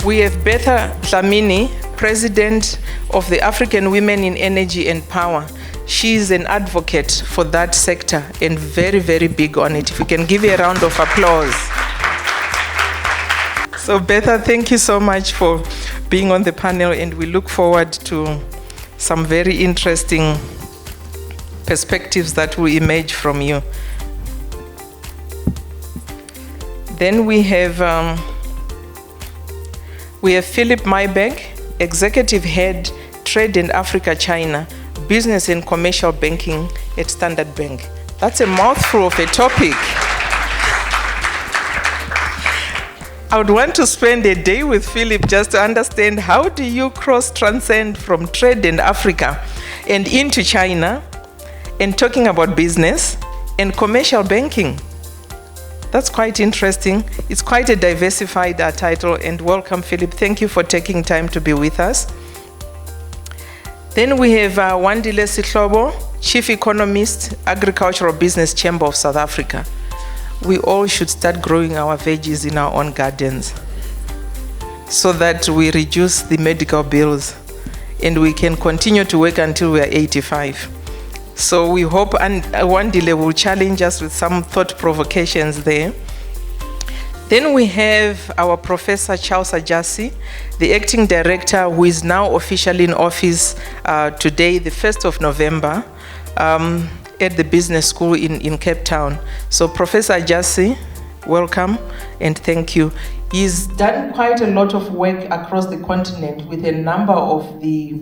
We have Betha Dlamini, President of the African Women in Energy and Power. She is an advocate for that sector and very, very big on it. If we can give her a round of applause. So Betha, thank you so much for being on the panel, and we look forward to some very interesting perspectives that will emerge from you. Then we have Philip Myberg, Executive Head, Trade in Africa, China, Business and Commercial Banking at Standard Bank. That's a mouthful of a topic. I would want to spend a day with Philip just to understand how do you transcend from trade in Africa and into China and talking about business and commercial banking. That's quite interesting. It's quite a diversified title, and welcome, Philip. Thank you for taking time to be with us. Then we have Wandile Sihlobo, Chief Economist, Agricultural Business Chamber of South Africa. We all should start growing our veggies in our own gardens so that we reduce the medical bills and we can continue to work until we are 85. So we hope Wandile will challenge us with some thought provocations there. Then we have our Professor Charles Ajasi, the Acting Director, who is now officially in office today, the 1st of November, at the Business School in Cape Town. So Professor Ajasi, welcome and thank you. He's done quite a lot of work across the continent with a number of the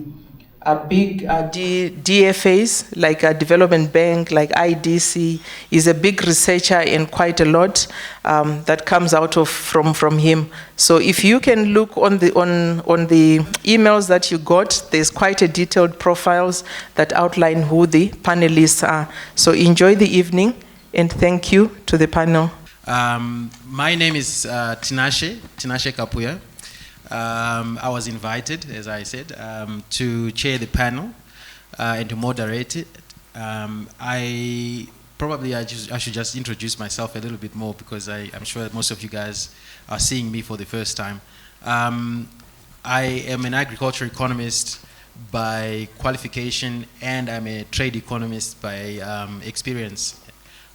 big DFAs, like a development bank, like IDC. He's a big researcher and quite a lot that comes out of from him. So if you can look on the emails that you got, there's quite a detailed profiles that outline who the panelists are. So enjoy the evening and thank you to the panel. My name is Tinashe Kapuya. I was invited, as I said, to chair the panel and to moderate it. I should just introduce myself a little bit more because I'm sure that most of you guys are seeing me for the first time. I am an agricultural economist by qualification, and I'm a trade economist by experience.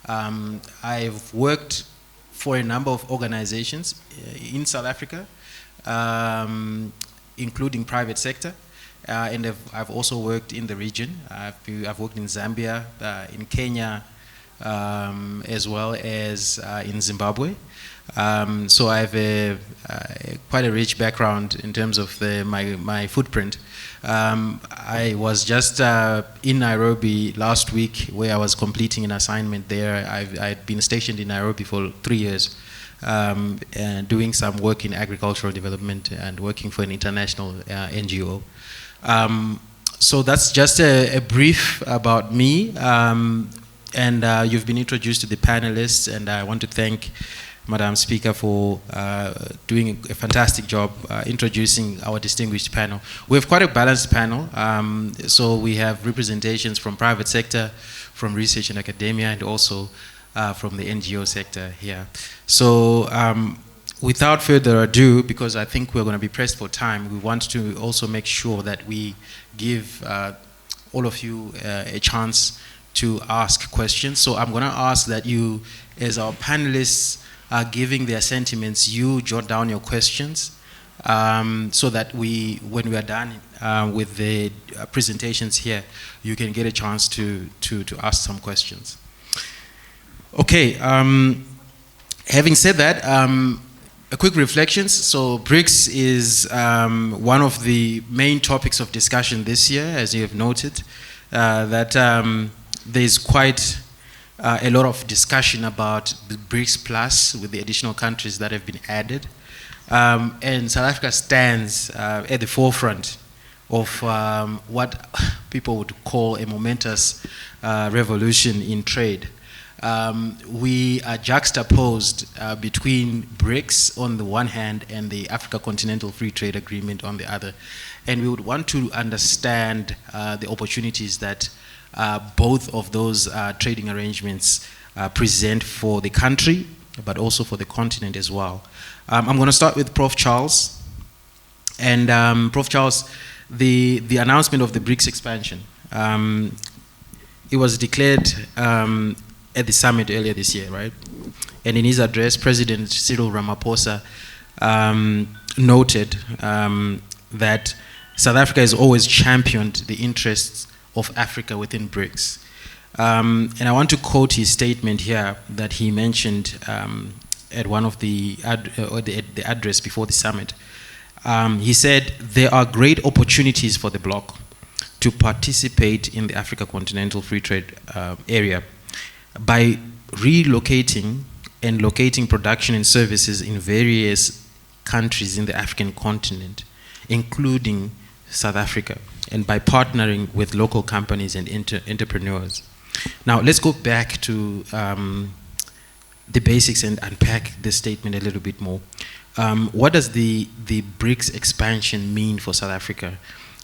I've worked for a number of organizations in South Africa, including private sector, and I've also worked in the region. I've worked in Zambia, in Kenya, as well as in Zimbabwe. So I have quite a rich background in terms of my footprint. I was just in Nairobi last week, where I was completing an assignment there. I'd been stationed in Nairobi for 3 years. And doing some work in agricultural development and working for an international NGO. So that's just a brief about me. And you've been introduced to the panelists, and I want to thank Madam Speaker for doing a fantastic job introducing our distinguished panel. We have quite a balanced panel. So we have representations from private sector, from research and academia, and also from the NGO sector here. So without further ado, because I think we're going to be pressed for time, we want to also make sure that we give all of you a chance to ask questions. So I'm going to ask that you, as our panelists are giving their sentiments, you jot down your questions so that when we are done with the presentations here, you can get a chance to ask some questions. Okay, having said that, a quick reflections. So BRICS is one of the main topics of discussion this year, as you have noted, that there's quite a lot of discussion about the BRICS Plus with the additional countries that have been added. And South Africa stands at the forefront of what people would call a momentous revolution in trade. We are juxtaposed between BRICS on the one hand and the Africa Continental Free Trade Agreement on the other. And we would want to understand the opportunities that both of those trading arrangements present for the country, but also for the continent as well. I'm going to start with Prof. Charles. And Prof. Charles, the announcement of the BRICS expansion, it was declared at the summit earlier this year, right? And in his address, President Cyril Ramaphosa noted that South Africa has always championed the interests of Africa within BRICS. And I want to quote his statement here that he mentioned at one of the address before the summit. He said, "There are great opportunities for the bloc to participate in the Africa Continental Free Trade area by relocating and locating production and services in various countries in the African continent, including South Africa, and by partnering with local companies and entrepreneurs." Now, let's go back to the basics and unpack this statement a little bit more. What does the BRICS expansion mean for South Africa?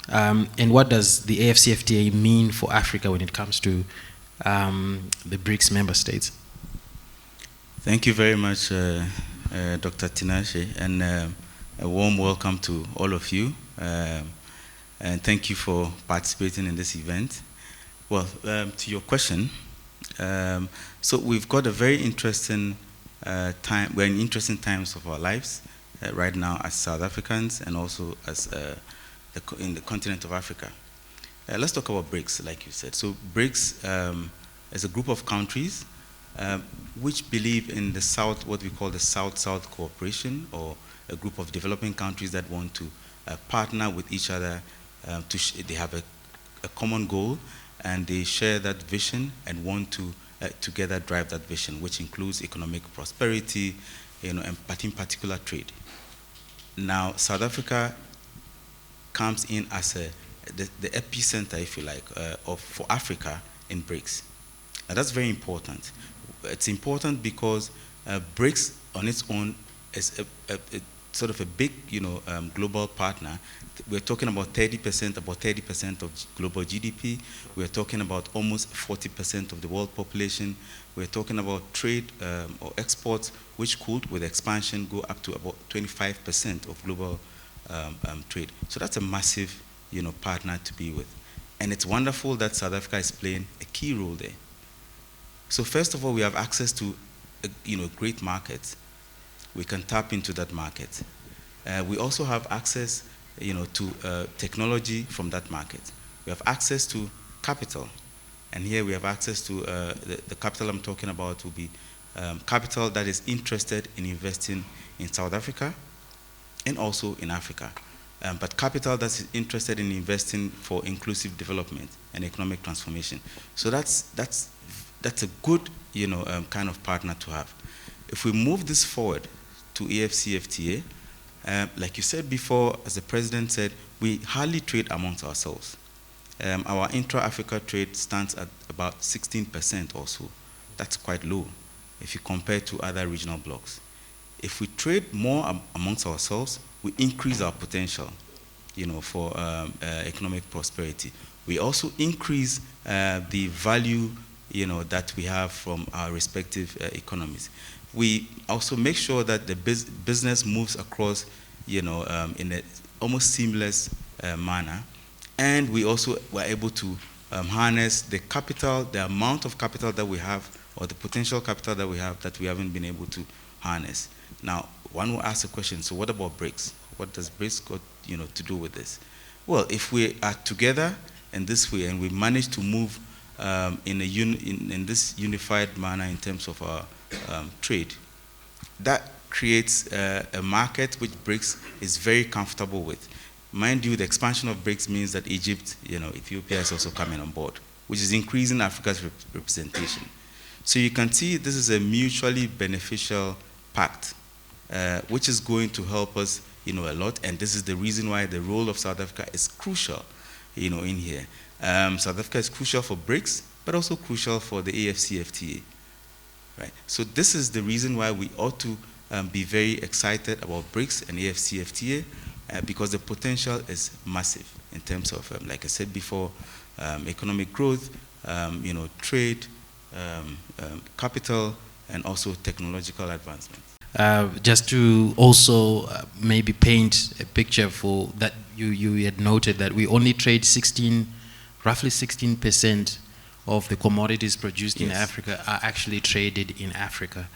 And what does the AfCFTA mean for Africa when it comes to the BRICS member states? Thank you very much, Dr. Tinashe, and a warm welcome to all of you. And thank you for participating in this event. Well, to your question, so we've got a very interesting time. We're in interesting times of our lives right now as South Africans and also as in the continent of Africa. Let's talk about BRICS, like you said. So BRICS is a group of countries which believe in the South, what we call the South-South cooperation, or a group of developing countries that want to partner with each other. They have a common goal, and they share that vision and want to together drive that vision, which includes economic prosperity, and in particular trade. Now, South Africa comes in as the epicenter, if you like, for Africa in BRICS. Now, that's very important. It's important because BRICS on its own is a sort of a big, global partner. We're talking about 30% of global GDP. We're talking about almost 40% of the world population. We're talking about trade or exports, which could, with expansion, go up to about 25% of global trade. So that's a massive, partner to be with. And it's wonderful that South Africa is playing a key role there. So first of all, we have access to, great markets. We can tap into that market. We also have access, to technology from that market. We have access to capital. And here we have access to, the capital I'm talking about will be capital that is interested in investing in South Africa and also in Africa. But capital that's interested in investing for inclusive development and economic transformation. So that's a good, kind of partner to have. If we move this forward to AfCFTA, like you said before, as the president said, we hardly trade amongst ourselves. Our intra-Africa trade stands at about 16% or so. That's quite low if you compare to other regional blocs. If we trade more amongst ourselves, we increase our potential, for economic prosperity. We also increase the value, that we have from our respective economies. We also make sure that the business moves across, in a almost seamless manner. And we also were able to harness the capital, the amount of capital that we have, or the potential capital that we have that we haven't been able to harness. Now, one will ask a question, so what about BRICS? What does BRICS got, to do with this? Well, if we are together in this way and we manage to move in this unified manner in terms of our trade, that creates a market which BRICS is very comfortable with. Mind you, the expansion of BRICS means that Egypt, Ethiopia is also coming on board, which is increasing Africa's representation. So you can see this is a mutually beneficial pact, which is going to help us, a lot. And this is the reason why the role of South Africa is crucial, in here. South Africa is crucial for BRICS, but also crucial for the AfCFTA. Right? So this is the reason why we ought to be very excited about BRICS and AfCFTA, because the potential is massive in terms of, like I said before, economic growth, trade, capital, and also technological advancement. Just to also maybe paint a picture for that, you had noted that we only trade roughly 16% of the commodities produced in Africa are actually traded in Africa.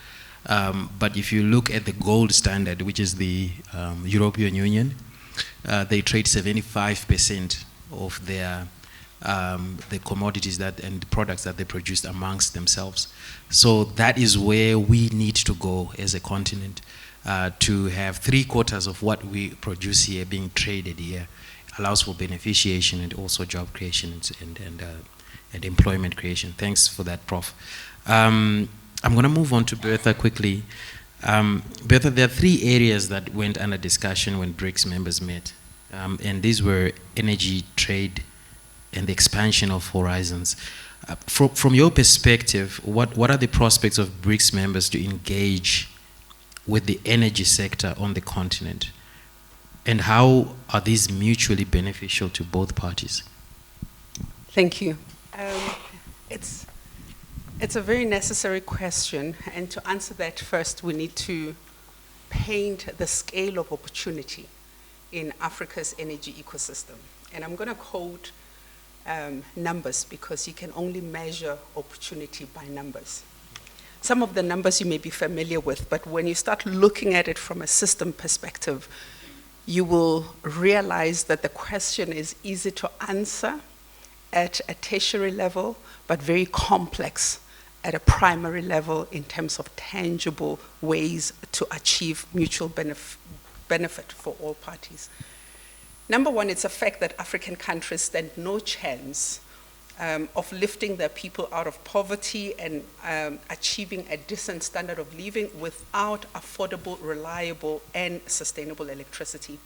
But if you look at the gold standard, which is the European Union, they trade 75% of their the commodities and the products that they produce amongst themselves. So that is where we need to go as a continent, to have 3/4 of what we produce here being traded here. Allows for beneficiation and also job creation and employment creation. Thanks for that, Prof. I'm going to move on to Bertha quickly. Bertha, there are 3 areas that went under discussion when BRICS members met. And these were energy, trade, and the expansion of horizons. From your perspective, what are the prospects of BRICS members to engage with the energy sector on the continent? And how are these mutually beneficial to both parties? Thank you. It's a very necessary question, and to answer that first, we need to paint the scale of opportunity in Africa's energy ecosystem. And I'm going to quote numbers, because you can only measure opportunity by numbers. Some of the numbers you may be familiar with, but when you start looking at it from a system perspective, you will realize that the question is easy to answer at a tertiary level, but very complex at a primary level in terms of tangible ways to achieve mutual benefit for all parties. Number one, it's a fact that African countries stand no chance of lifting their people out of poverty and achieving a decent standard of living without affordable, reliable, and sustainable electricity.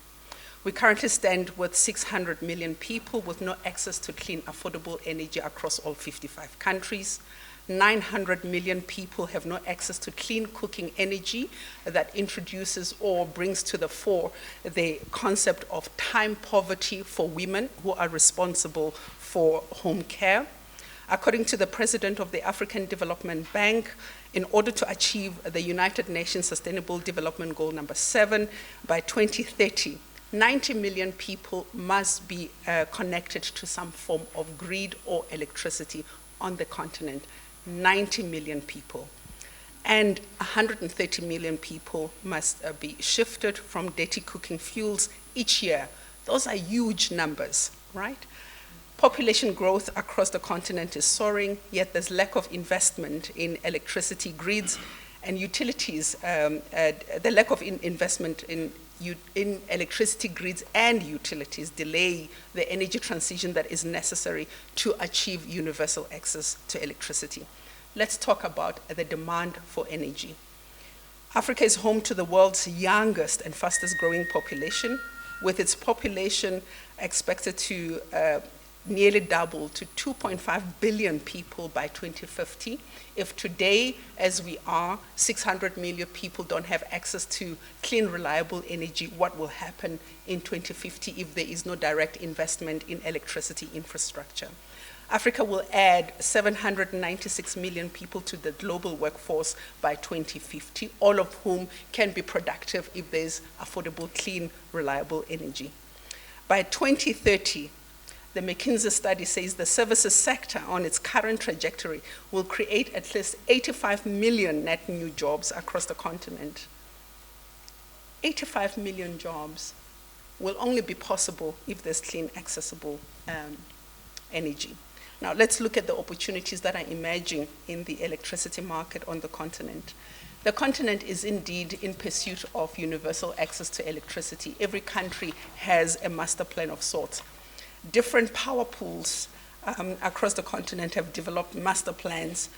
We currently stand with 600 million people with no access to clean, affordable energy across all 55 countries. 900 million people have no access to clean cooking energy that introduces or brings to the fore the concept of time poverty for women who are responsible for home care. According to the president of the African Development Bank, in order to achieve the United Nations Sustainable Development Goal number 7 by 2030, 90 million people must be connected to some form of grid or electricity on the continent. 90 million people. And 130 million people must be shifted from dirty cooking fuels each year. Those are huge numbers, right? Population growth across the continent is soaring, yet there's lack of investment in electricity grids and utilities. The lack of investment in electricity grids and utilities delay the energy transition that is necessary to achieve universal access to electricity. Let's talk about the demand for energy. Africa is home to the world's youngest and fastest growing population, with its population expected to nearly double to 2.5 billion people by 2050. If today, as we are, 600 million people don't have access to clean, reliable energy, what will happen in 2050 if there is no direct investment in electricity infrastructure? Africa will add 796 million people to the global workforce by 2050, all of whom can be productive if there's affordable, clean, reliable energy. By 2030, the McKinsey study says the services sector on its current trajectory will create at least 85 million net new jobs across the continent. 85 million jobs will only be possible if there's clean, accessible energy. Now let's look at the opportunities that are emerging in the electricity market on the continent. The continent is indeed in pursuit of universal access to electricity. Every country has a master plan of sorts. Different power pools across the continent have developed master plans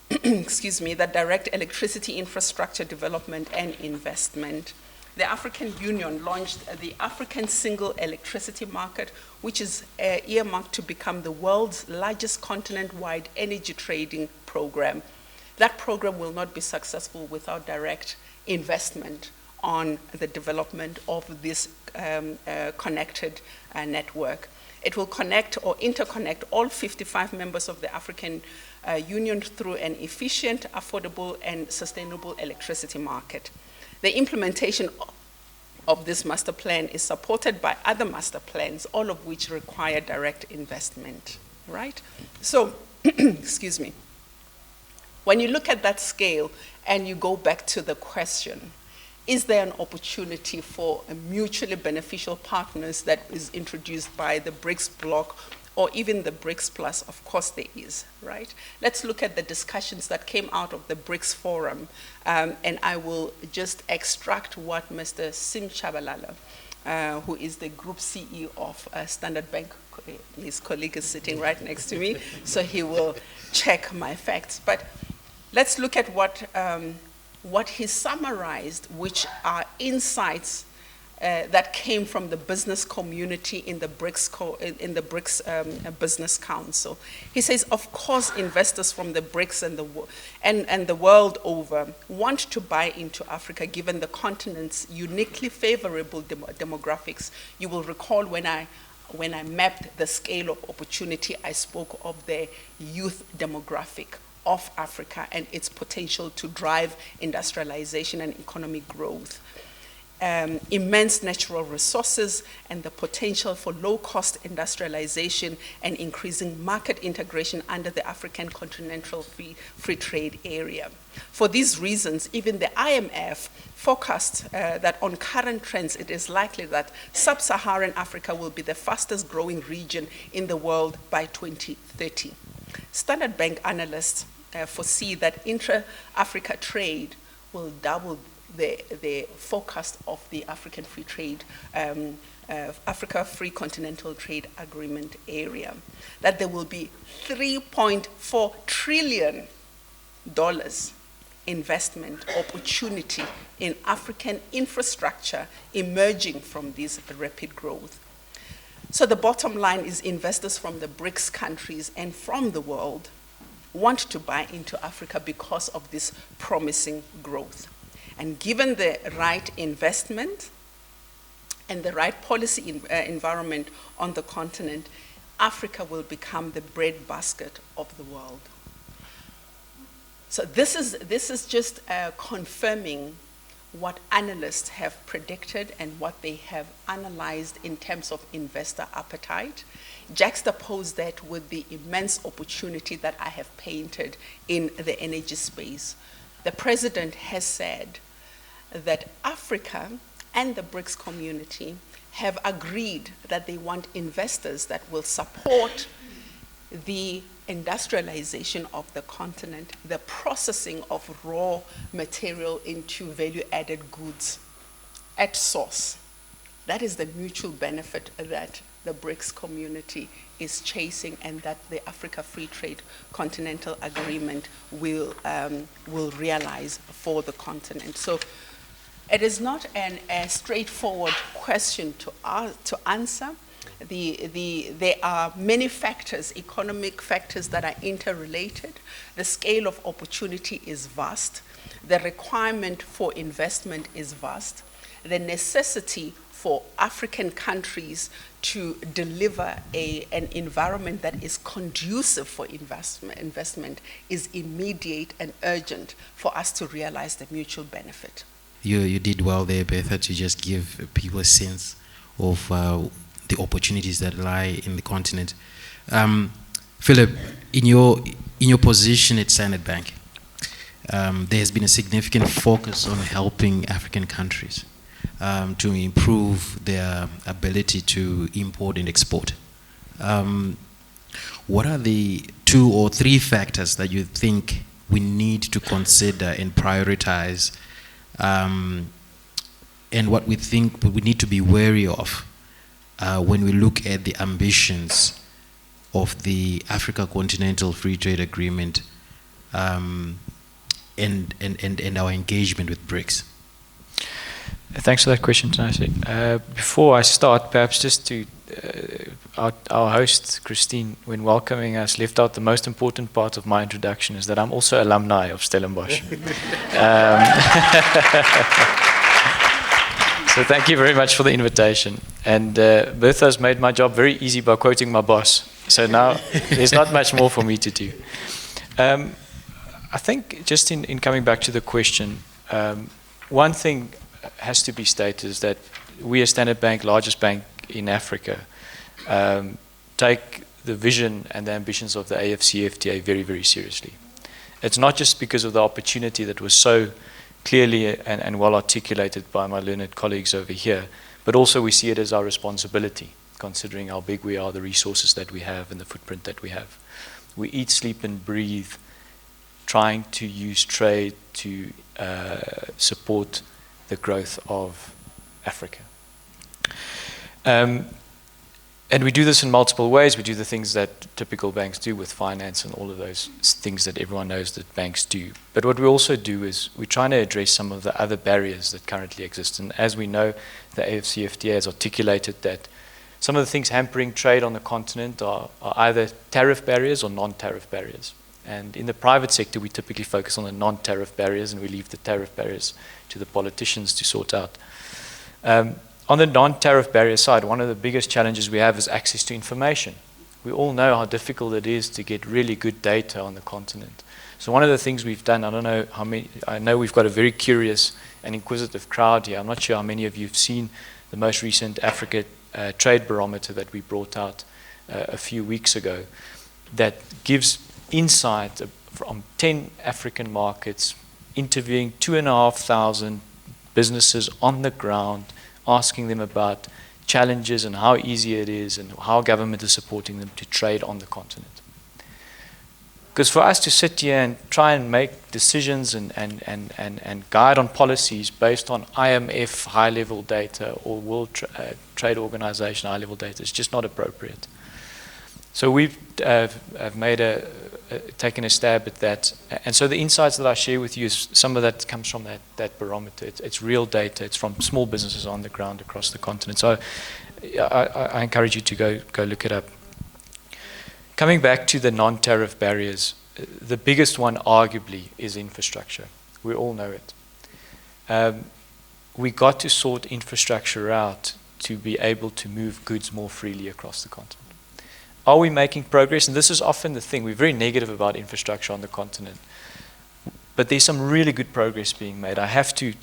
that direct electricity infrastructure development and investment. The African Union launched the African Single Electricity Market, which is earmarked to become the world's largest continent-wide energy trading program. That program will not be successful without direct investment on the development of this connected network. It will connect or interconnect all 55 members of the African Union through an efficient, affordable, and sustainable electricity market. The implementation of this master plan is supported by other master plans, all of which require direct investment, right? So, excuse me. When you look at that scale and you go back to the question, is there an opportunity for a mutually beneficial partners that is introduced by the BRICS bloc or even the BRICS Plus? Of course there is, right? Let's look at the discussions that came out of the BRICS Forum, and I will just extract what Mr. Sim Chabalala, who is the Group CEO of Standard Bank, his colleague is sitting right next to me, so he will check my facts. But let's look at what he summarized, which are insights that came from the business community in the BRICS Business Council. He says, of course, investors from the BRICS and the world over want to buy into Africa, given the continent's uniquely favorable demographics. You will recall when I mapped the scale of opportunity, I spoke of the youth demographic of Africa and its potential to drive industrialization and economic growth. Immense natural resources and the potential for low-cost industrialization and increasing market integration under the African Continental Free Trade Area. For these reasons, even the IMF forecast that on current trends, it is likely that sub-Saharan Africa will be the fastest growing region in the world by 2030. Standard Bank analysts foresee that intra-Africa trade will double the forecast of the African Free Trade, Africa Free Continental Trade Agreement area, that there will be $3.4 trillion investment opportunity in African infrastructure emerging from this rapid growth. So the bottom line is investors from the BRICS countries and from the world want to buy into Africa because of this promising growth. And given the right investment and the right policy environment on the continent, Africa will become the breadbasket of the world. So this is just confirming what analysts have predicted and what they have analyzed in terms of investor appetite. Juxtapose that with the immense opportunity that I have painted in the energy space. The president has said that Africa and the BRICS community have agreed that they want investors that will support the industrialization of the continent, the processing of raw material into value-added goods at source. That is the mutual benefit that the BRICS community is chasing and that the Africa Free Trade Continental Agreement will realize for the continent. So it is not a straightforward question to answer. There are many factors, economic factors that are interrelated. The scale of opportunity is vast. The requirement for investment is vast. The necessity for African countries to deliver an environment that is conducive for investment is immediate and urgent for us to realize the mutual benefit. You did well there, Bertha, to just give people a sense of the opportunities that lie in the continent. Philip, in your position at Standard Bank, there has been a significant focus on helping African countries to improve their ability to import and export. What are the 2 or 3 factors that you think we need to consider and prioritize, and what we think we need to be wary of when we look at the ambitions of the Africa Continental Free Trade Agreement and our engagement with BRICS? Thanks for that question, Tinashe. Before I start, perhaps just to, our host, Christine, when welcoming us, left out the most important part of my introduction, is that I'm also alumni of Stellenbosch. So thank you very much for the invitation. And Bertha's made my job very easy by quoting my boss. So now there's not much more for me to do. I think just in coming back to the question, one thing has to be stated is that we as Standard Bank, largest bank in Africa, take the vision and the ambitions of the AFCFTA very, very seriously. It's not just because of the opportunity that was so clearly and well articulated by my learned colleagues over here, but also we see it as our responsibility, considering how big we are, the resources that we have, and the footprint that we have. We eat, sleep, and breathe trying to use trade to support the growth of Africa. And we do this in multiple ways. We do the things that typical banks do with finance and all of those things that everyone knows that banks do. But what we also do is we're trying to address some of the other barriers that currently exist. And as we know, the AFCFTA has articulated that some of the things hampering trade on the continent are either tariff barriers or non-tariff barriers. And in the private sector, we typically focus on the non-tariff barriers, and we leave the tariff barriers to the politicians to sort out. On the non-tariff barrier side, one of the biggest challenges we have is access to information. We all know how difficult it is to get really good data on the continent. So one of the things we've done, I don't know how many, I know we've got a very curious and inquisitive crowd here. I'm not sure how many of you have seen the most recent Africa Trade Barometer that we brought out a few weeks ago that gives insight from 10 African markets, interviewing 2,500 businesses on the ground, asking them about challenges and how easy it is and how government is supporting them to trade on the continent. Because for us to sit here and try and make decisions and guide on policies based on IMF high-level data or World Trade Organization high-level data is just not appropriate. So we've have made taken a stab at that. And so the insights that I share with you, is some of that comes from that barometer. It's real data. It's from small businesses on the ground across the continent. So I encourage you to go look it up. Coming back to the non-tariff barriers, the biggest one arguably is infrastructure. We all know it. We got to sort infrastructure out to be able to move goods more freely across the continent. Are we making progress? And this is often the thing. We're very negative about infrastructure on the continent. But there's some really good progress being made. I have to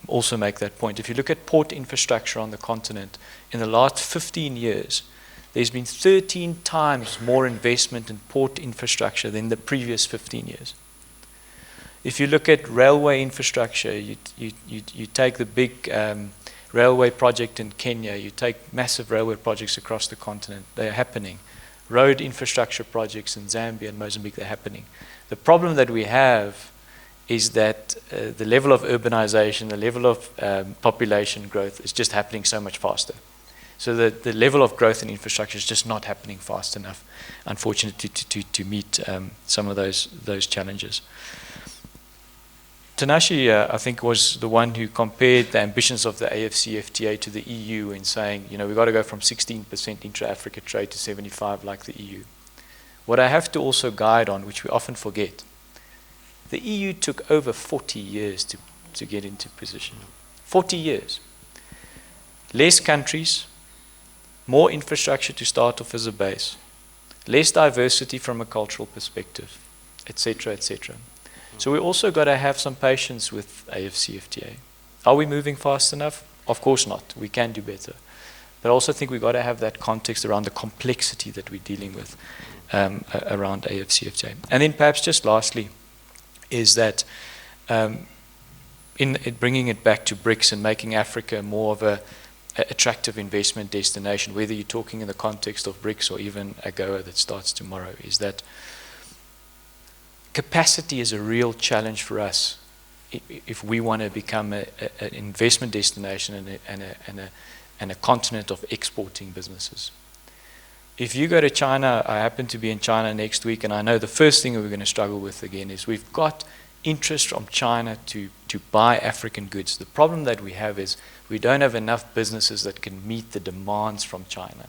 also make that point. If you look at port infrastructure on the continent, in the last 15 years, there's been 13 times more investment in port infrastructure than the previous 15 years. If you look at railway infrastructure, you take the big railway project in Kenya, you take massive railway projects across the continent, they're happening. Road infrastructure projects in Zambia and Mozambique, they're happening. The problem that we have is that the level of urbanization, the level of population growth is just happening so much faster. So the level of growth in infrastructure is just not happening fast enough, unfortunately, to meet some of those challenges. Tanashi, I think, was the one who compared the ambitions of the AFCFTA to the EU in saying, you know, we've got to go from 16% intra-Africa trade to 75% like the EU. What I have to also guide on, which we often forget, the EU took over 40 years to get into position. 40 years. Less countries, more infrastructure to start off as a base, less diversity from a cultural perspective, etc., etc. So we also got to have some patience with AFCFTA. Are we moving fast enough? Of course not. We can do better. But I also think we've got to have that context around the complexity that we're dealing with around AFCFTA. And then perhaps just lastly is that in bringing it back to BRICS and making Africa more of a attractive investment destination, whether you're talking in the context of BRICS or even AGOA that starts tomorrow, is that capacity is a real challenge for us if we want to become an investment destination and a continent of exporting businesses. If you go to China, I happen to be in China next week, and I know the first thing that we're going to struggle with again is we've got interest from China to buy African goods. The problem that we have is we don't have enough businesses that can meet the demands from China.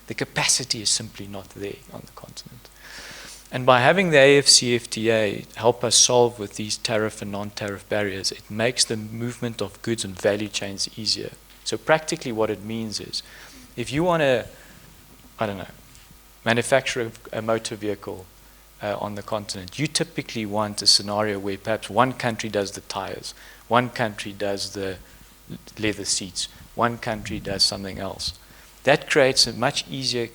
The capacity is simply not there on the continent. And by having the AFCFTA help us solve with these tariff and non-tariff barriers, it makes the movement of goods and value chains easier. So practically what it means is, if you want to, I don't know, manufacture a motor vehicle on the continent, you typically want a scenario where perhaps one country does the tires, one country does the leather seats, one country does something else. That creates a much easier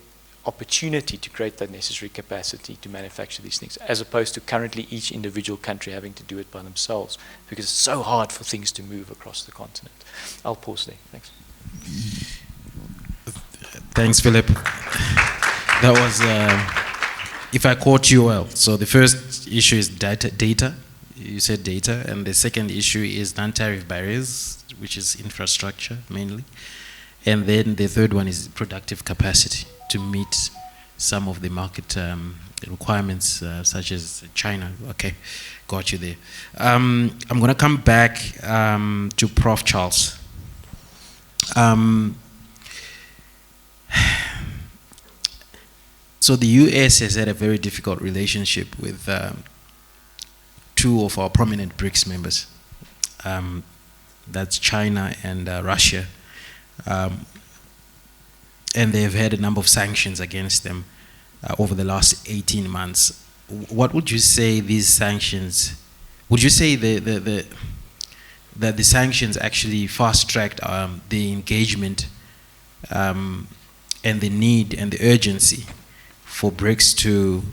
opportunity to create that necessary capacity to manufacture these things, as opposed to currently each individual country having to do it by themselves, because it's so hard for things to move across the continent. I'll pause there. Thanks. Thanks, Philip. That was, if I caught you well. So the first issue is data. You said data. And the second issue is non-tariff barriers, which is infrastructure mainly. And then the third one is productive capacity to meet some of the market requirements, such as China. Okay, got you there. I'm going to come back to Prof. Charles. So the US has had a very difficult relationship with two of our prominent BRICS members. That's China and Russia. And they've had a number of sanctions against them over the last 18 months. What would you say these sanctions, would you say that the sanctions actually fast-tracked the engagement and the need and the urgency for BRICS to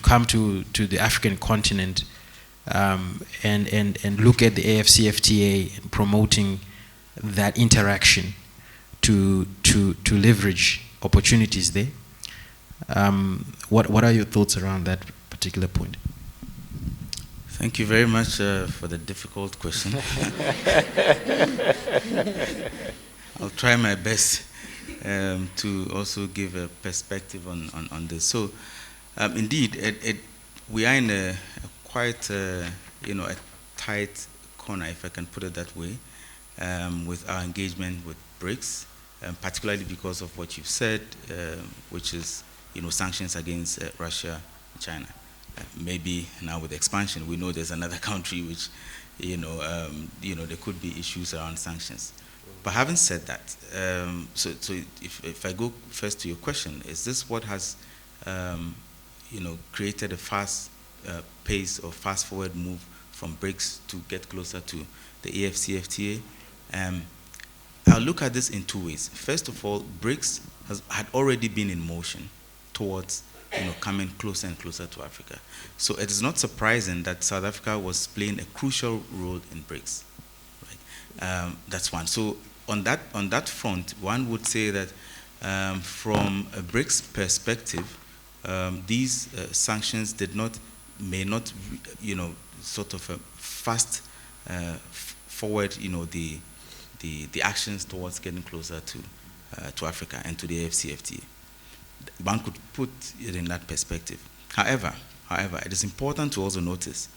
come to the African continent and look at the AFCFTA and promoting that interaction to leverage opportunities there? What are your thoughts around that particular point? Thank you very much for the difficult question. I'll try my best to also give a perspective on this. So, indeed, we are in a quite, a tight corner, if I can put it that way, with our engagement with BRICS, particularly because of what you've said, which is, sanctions against Russia and China. Maybe now with expansion, we know there's another country which, there could be issues around sanctions. But having said that, so if I go first to your question, is this what has, created a fast pace or fast forward move from BRICS to get closer to the AFCFTA? I'll look at this in two ways. First of all, BRICS had already been in motion towards coming closer and closer to Africa. So it is not surprising that South Africa was playing a crucial role in BRICS. Right? That's one. So on that front, one would say that from a BRICS perspective, these sanctions may not, sort of fast forward, the actions towards getting closer to Africa and to the AFCFTA. One could put it in that perspective. However, it is important to also notice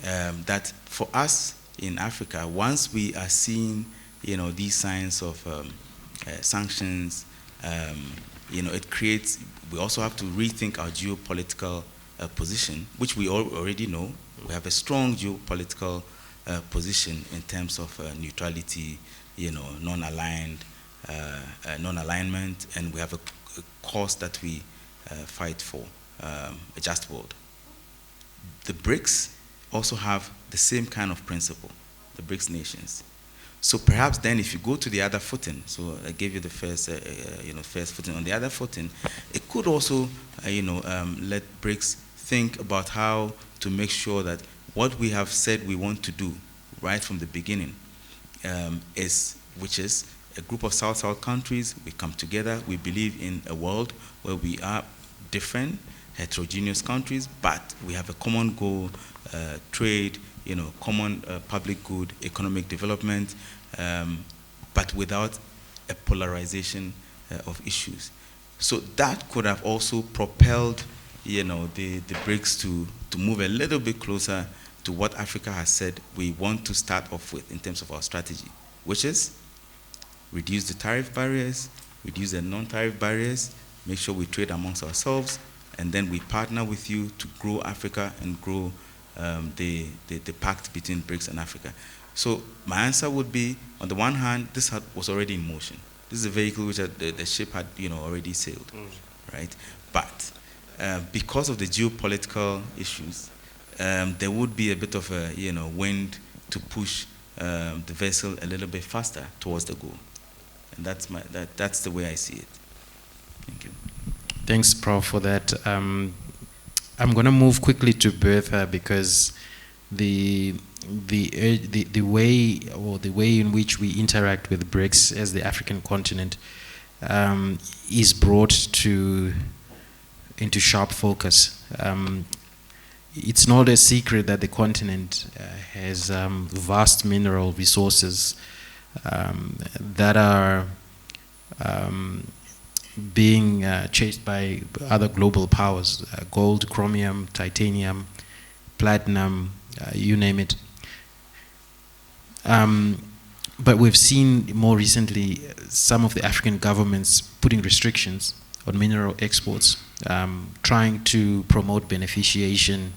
that for us in Africa, once we are seeing, these signs of sanctions, it creates. We also have to rethink our geopolitical position, which we already know. We have a strong geopolitical position in terms of neutrality, non-alignment, and we have a cause that we fight for, a just world. The BRICS also have the same kind of principle, the BRICS nations. So perhaps then if you go to the other footing, so I gave you the first footing. On the other footing, it could also, let BRICS think about how to make sure that what we have said we want to do right from the beginning which is a group of South-South countries. We come together. We believe in a world where we are different, heterogeneous countries, but we have a common goal, trade, common public good, economic development, but without a polarization of issues. So that could have also propelled, the BRICS to move a little bit closer to what Africa has said we want to start off with in terms of our strategy, which is reduce the tariff barriers, reduce the non-tariff barriers, make sure we trade amongst ourselves, and then we partner with you to grow Africa and grow the pact between BRICS and Africa. So my answer would be, on the one hand, this was already in motion. This is a vehicle which the ship had already sailed, right? But because of the geopolitical issues, there would be a bit of a wind to push the vessel a little bit faster towards the goal, and that's the way I see it. Thank you. Thanks, Prof, for that. I'm going to move quickly to Bertha because the way in which we interact with BRICS as the African continent is brought into sharp focus. It's not a secret that the continent has vast mineral resources that are being chased by other global powers, gold, chromium, titanium, platinum, you name it. But we've seen more recently some of the African governments putting restrictions on mineral exports, trying to promote beneficiation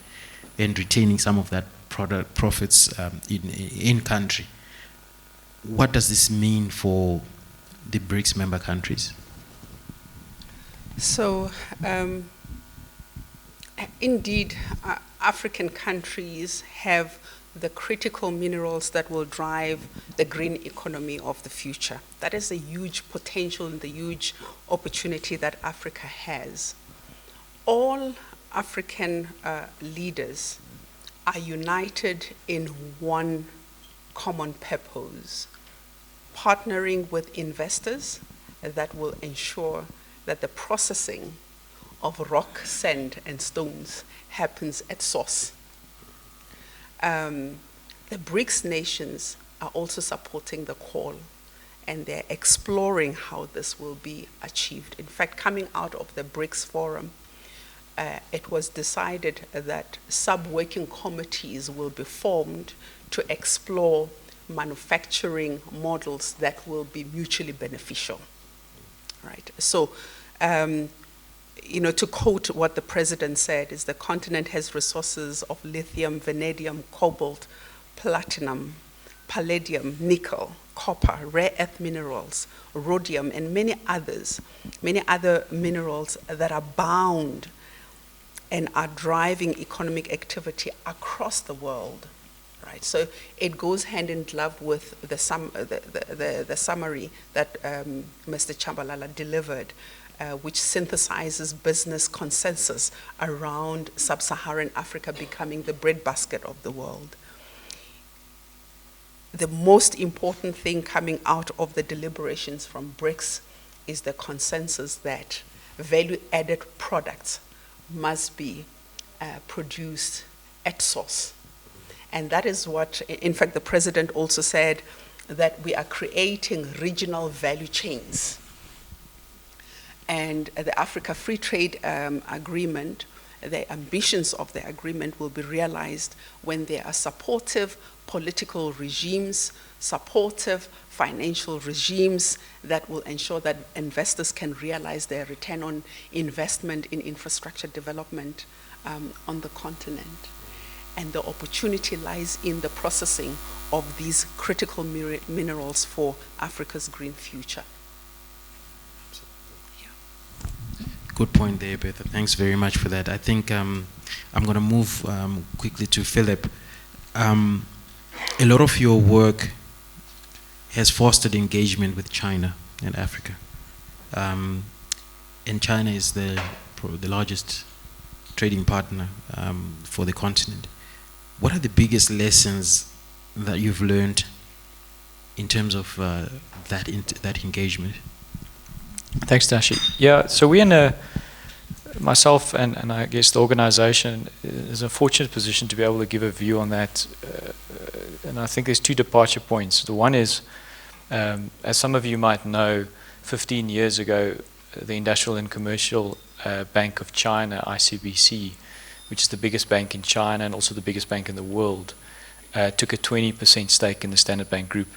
and retaining some of that profits in country. What does this mean for the BRICS member countries? So, indeed, African countries have the critical minerals that will drive the green economy of the future. That is a huge potential and the huge opportunity that Africa has. All African leaders are united in one common purpose, partnering with investors that will ensure that the processing of rock, sand, and stones happens at source. The BRICS nations are also supporting the call, and they're exploring how this will be achieved. In fact, coming out of the BRICS forum, it was decided that sub-working committees will be formed to explore manufacturing models that will be mutually beneficial. Right. So, to quote what the president said, is the continent has resources of lithium, vanadium, cobalt, platinum, palladium, nickel, copper, rare earth minerals, rhodium, and many other minerals that are bound and are driving economic activity across the world. Right. So it goes hand in glove with the summary that Mr. Chambalala delivered, which synthesizes business consensus around sub-Saharan Africa becoming the breadbasket of the world. The most important thing coming out of the deliberations from BRICS is the consensus that value-added products must be produced at source. And that is what, in fact, the president also said, that we are creating regional value chains. And the Africa Free Trade Agreement, the ambitions of the agreement will be realized when there are supportive political regimes, supportive financial regimes that will ensure that investors can realize their return on investment in infrastructure development on the continent. And the opportunity lies in the processing of these critical minerals for Africa's green future. Yeah. Good point there, Bertha. Thanks very much for that. I think I'm going to move quickly to Philip. A lot of your work has fostered engagement with China and Africa. And China is the largest trading partner for the continent. What are the biggest lessons that you've learned in terms of that engagement? Thanks, Tashi. Yeah, so we're myself and I guess the organization is in a fortunate position to be able to give a view on that. And I think there's two departure points. The one is, as some of you might know, 15 years ago, the Industrial and Commercial Bank of China, ICBC, which is the biggest bank in China and also the biggest bank in the world, took a 20% stake in the Standard Bank Group.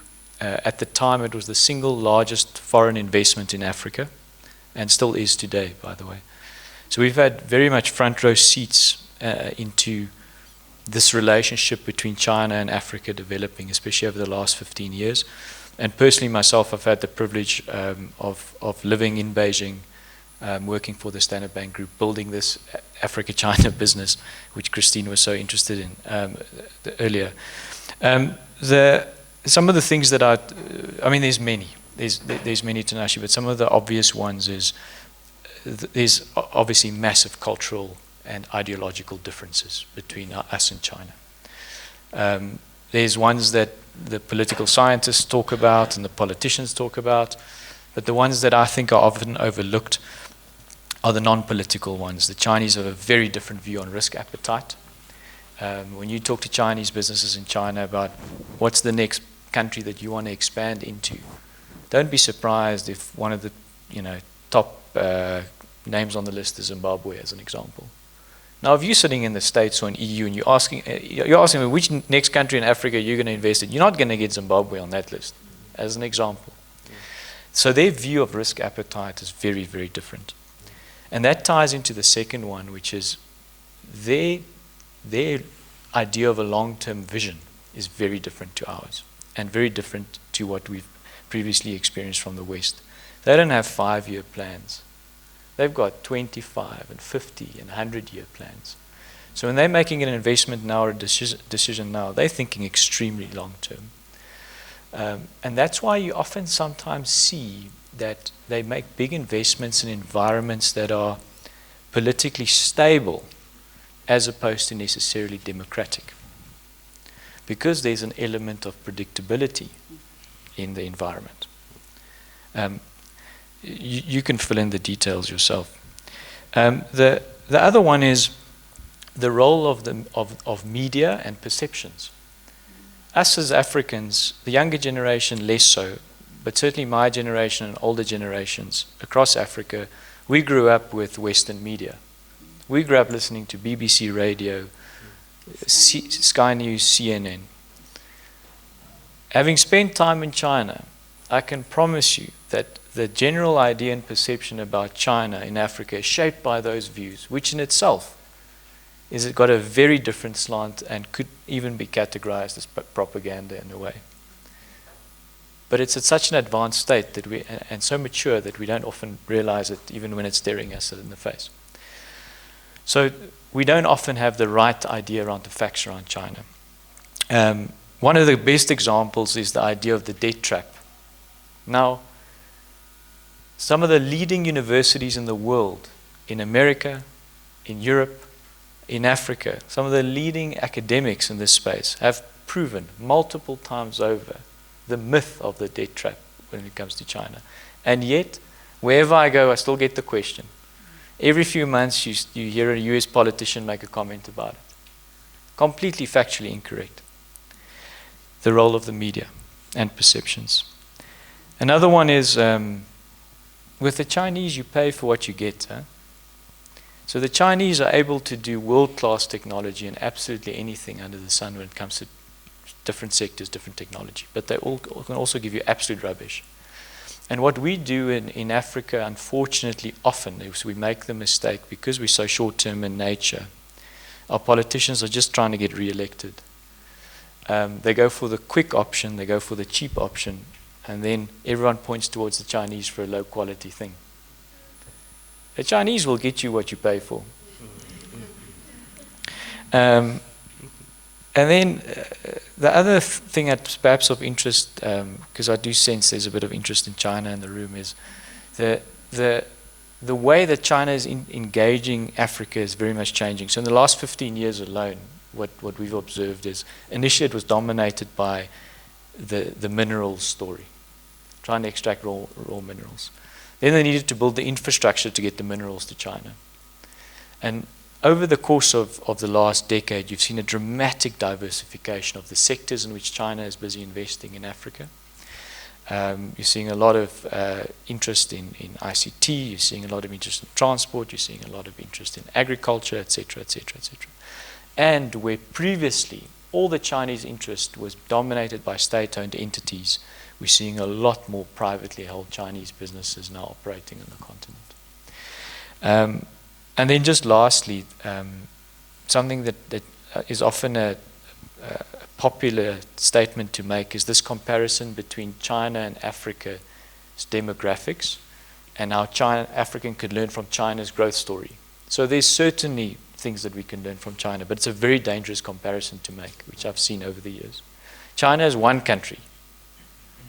At the time, it was the single largest foreign investment in Africa, and still is today, by the way. So we've had very much front row seats into this relationship between China and Africa developing, especially over the last 15 years. And personally myself, I've had the privilege of living in Beijing working for the Standard Bank Group, building this Africa-China business, which Christine was so interested in earlier. Some of the things that I mean, there's many. There's many, Tinashe, but some of the obvious ones is there's obviously massive cultural and ideological differences between us and China. There's ones that the political scientists talk about and the politicians talk about, but the ones that I think are often overlooked are the non-political ones. The Chinese have a very different view on risk appetite. When you talk to Chinese businesses in China about what's the next country that you want to expand into, don't be surprised if one of the top names on the list is Zimbabwe, as an example. Now, if you're sitting in the States or in EU and you're asking me which next country in Africa you're going to invest in, you're not going to get Zimbabwe on that list, as an example. So their view of risk appetite is very, very different. And that ties into the second one, which is their idea of a long-term vision is very different to ours and very different to what we've previously experienced from the West. They don't have 5-year plans. They've got 25 and 50 and 100-year plans. So when they're making an investment now or a decision now, they're thinking extremely long-term. And that's why you often sometimes see that they make big investments in environments that are politically stable as opposed to necessarily democratic. Because there's an element of predictability in the environment. You can fill in the details yourself. The other one is the role of media and perceptions. Us as Africans, the younger generation less so, but certainly my generation and older generations across Africa, we grew up with Western media. We grew up listening to BBC Radio, Sky News, CNN. Having spent time in China, I can promise you that the general idea and perception about China in Africa is shaped by those views, which in itself is got a very different slant and could even be categorized as propaganda in a way. But it's at such an advanced state that and so mature that we don't often realize it even when it's staring us in the face. So we don't often have the right idea around the facts around China. One of the best examples is the idea of the debt trap. Now, some of the leading universities in the world, in America, in Europe, in Africa, some of the leading academics in this space have proven multiple times over the myth of the debt trap when it comes to China. And yet, wherever I go, I still get the question. Every few months, you hear a US politician make a comment about it. Completely factually incorrect. The role of the media and perceptions. Another one is, with the Chinese, you pay for what you get. Huh? So the Chinese are able to do world-class technology and absolutely anything under the sun when it comes to different sectors, different technology. But they all can also give you absolute rubbish. And what we do in Africa, unfortunately, often is we make the mistake, because we're so short-term in nature, our politicians are just trying to get re-elected. They go for the quick option, they go for the cheap option, and then everyone points towards the Chinese for a low-quality thing. The Chinese will get you what you pay for. And then the other thing that's perhaps of interest, because I do sense there's a bit of interest in China in the room, is the way that China is engaging Africa is very much changing. So in the last 15 years alone, what we've observed is initially it was dominated by the minerals story, trying to extract raw minerals. Then they needed to build the infrastructure to get the minerals to China. And over the course of the last decade, you've seen a dramatic diversification of the sectors in which China is busy investing in Africa. You're seeing a lot of interest in ICT, you're seeing a lot of interest in transport, you're seeing a lot of interest in agriculture, etc., etc., etc. And where previously all the Chinese interest was dominated by state-owned entities, we're seeing a lot more privately held Chinese businesses now operating on the continent. And then just lastly, something that is often a popular statement to make is this comparison between China and Africa's demographics and how African could learn from China's growth story. So there's certainly things that we can learn from China, but it's a very dangerous comparison to make, which I've seen over the years. China is one country.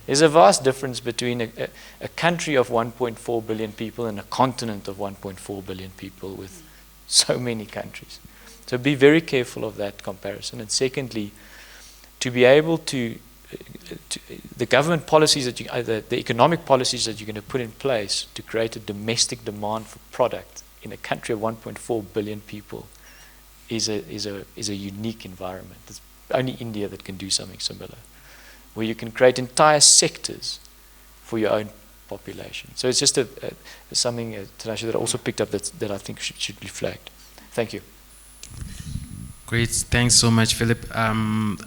There's a vast difference between a country of 1.4 billion people and a continent of 1.4 billion people with so many countries. So be very careful of that comparison. And secondly, to be able to the government policies that the economic policies that you're going to put in place to create a domestic demand for product in a country of 1.4 billion people is a unique environment. It's only India that can do something similar, where you can create entire sectors for your own population. So it's just something, Tinashe, that I also picked up that I think should be flagged. Thank you. Great, thanks so much, Philip. I'm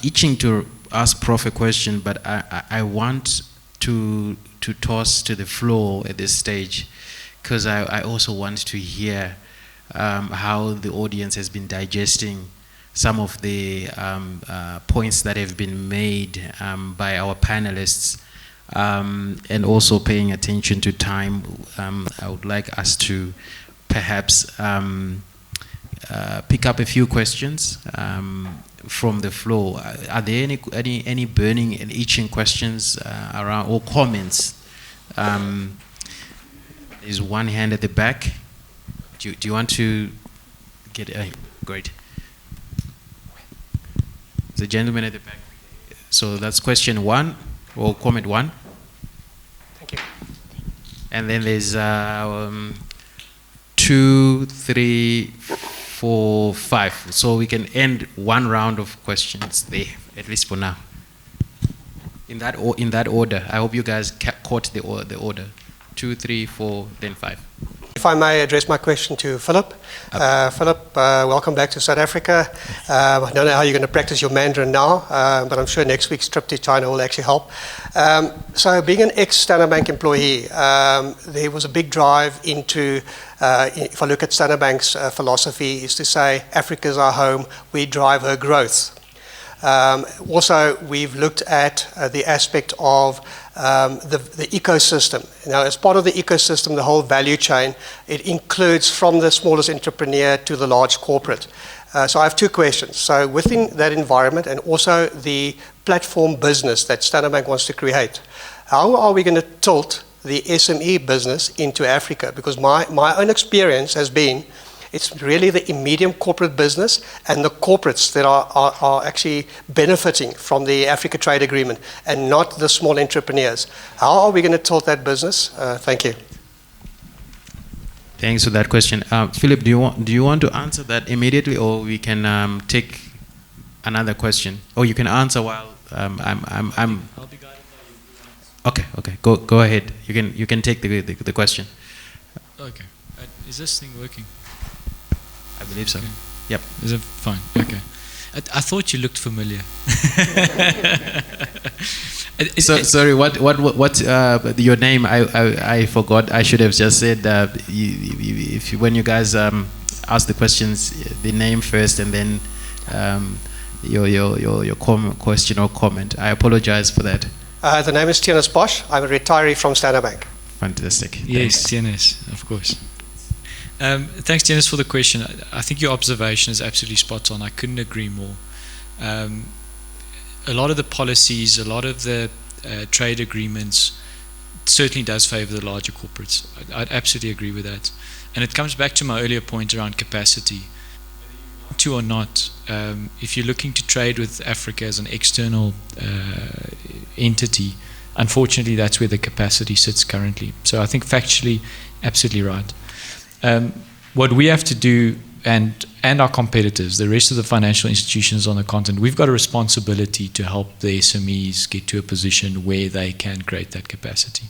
itching to ask Prof a question, but I want to toss to the floor at this stage, because I also want to hear how the audience has been digesting some of the points that have been made by our panelists, and also paying attention to time. I would like us to perhaps pick up a few questions from the floor. Are there any burning and itching questions around, or comments? There's one hand at the back. Do you want to get great. The gentleman at the back. So that's question one, or comment one. Thank you. And then there's 2, 3, 4, 5. So we can end one round of questions there, at least for now. In that order. I hope you guys caught the order. 2, 3, 4, then 5. If I may address my question to Philip. Philip, welcome back to South Africa. I don't know how you're going to practice your Mandarin now, but I'm sure next week's trip to China will actually help. So being an ex-Standard Bank employee, there was a big drive into, if I look at Standard Bank's philosophy, is to say, Africa is our home, we drive her growth. Also, we've looked at the aspect of the ecosystem. Now, as part of the ecosystem, the whole value chain, it includes from the smallest entrepreneur to the large corporate. So I have two questions. So within that environment, and also the platform business that Standard Bank wants to create, how are we going to tilt the SME business into Africa? Because my own experience has been, it's really the medium corporate business and the corporates that are actually benefiting from the Africa Trade Agreement, and not the small entrepreneurs. How are we going to tilt that business? Thank you. Thanks for that question. Philip, do you want to answer that immediately, or we can take another question? Or you can answer while I'm. I'll be guided by you. Okay. Go ahead. You can take the question. Okay. Is this thing working? I believe so. Okay. Yep. Is it fine? Okay. I thought you looked familiar. Sorry. What your name? I forgot. I should have just said when you guys ask the questions, the name first, and then your question or comment. I apologize for that. The name is Stellenbosch. I'm a retiree from Standard Bank. Fantastic. Yes, TNS, of course. Thanks, Dennis, for the question. I think your observation is absolutely spot on. I couldn't agree more. A lot of the policies, a lot of the trade agreements certainly does favor the larger corporates. I'd absolutely agree with that. And it comes back to my earlier point around capacity. To or not, if you're looking to trade with Africa as an external entity, unfortunately that's where the capacity sits currently. So I think factually, absolutely right. What we have to do, and our competitors, the rest of the financial institutions on the continent, we've got a responsibility to help the SMEs get to a position where they can create that capacity.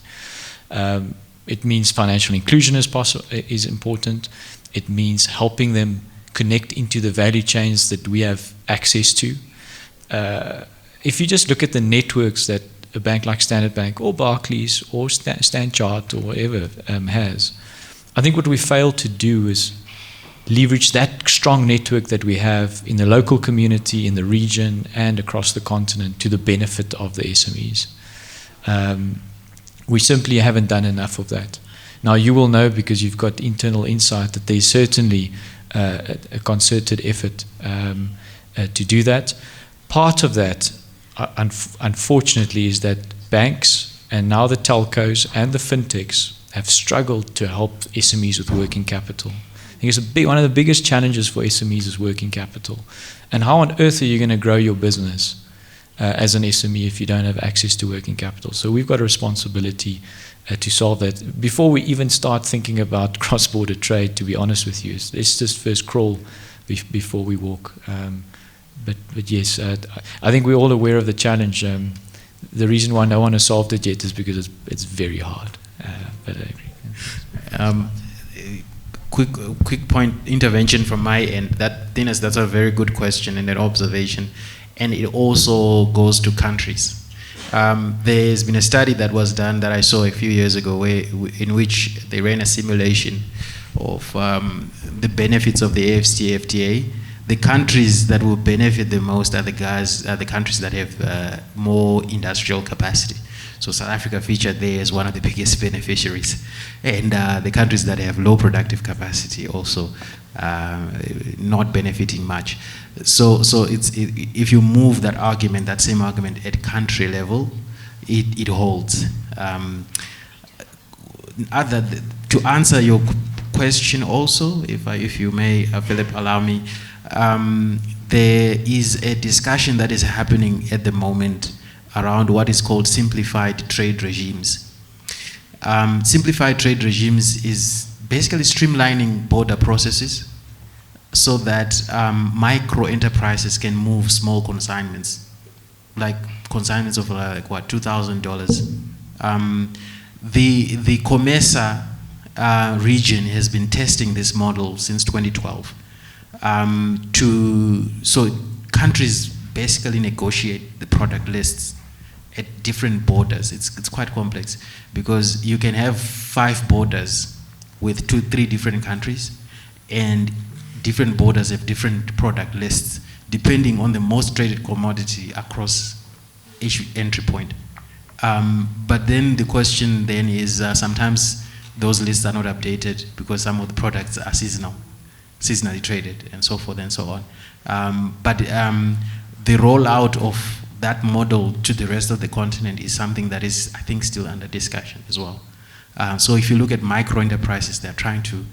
It means financial inclusion is important. It means helping them connect into the value chains that we have access to. If you just look at the networks that a bank like Standard Bank or Barclays or Stan Chart or whatever has, I think what we fail to do is leverage that strong network that we have in the local community, in the region, and across the continent to the benefit of the SMEs. We simply haven't done enough of that. Now, you will know, because you've got internal insight, that there's certainly a concerted effort to do that. Part of that, unfortunately, is that banks and now the telcos and the fintechs have struggled to help SMEs with working capital. I think it's one of the biggest challenges for SMEs is working capital. And how on earth are you going to grow your business as an SME if you don't have access to working capital? So we've got a responsibility to solve that. Before we even start thinking about cross-border trade, to be honest with you, let's just first crawl before we walk. But yes, I think we're all aware of the challenge. The reason why no one has solved it yet is because it's very hard. But I agree. Quick point intervention from my end. That's a very good question and an observation, and it also goes to countries. There's been a study that was done that I saw a few years ago, in which they ran a simulation of the benefits of the AfCFTA. The countries that will benefit the most are the countries that have more industrial capacity. So South Africa featured there as one of the biggest beneficiaries. And the countries that have low productive capacity also not benefiting much. So if you move that same argument at country level, it holds. To answer your question also, if you may, Philip, allow me, there is a discussion that is happening at the moment around what is called simplified trade regimes. Simplified trade regimes is basically streamlining border processes so that micro enterprises can move small consignments, like consignments of $2,000. The COMESA region has been testing this model since 2012. So countries basically negotiate the product lists at different borders. It's quite complex because you can have 5 borders with 2-3 different countries, and different borders have different product lists depending on the most traded commodity across each entry point. But then the question then is sometimes those lists are not updated because some of the products are seasonally traded, and so forth and so on. But the rollout of that model to the rest of the continent is something that is, I think, still under discussion as well. So if you look at micro enterprises, they're trying to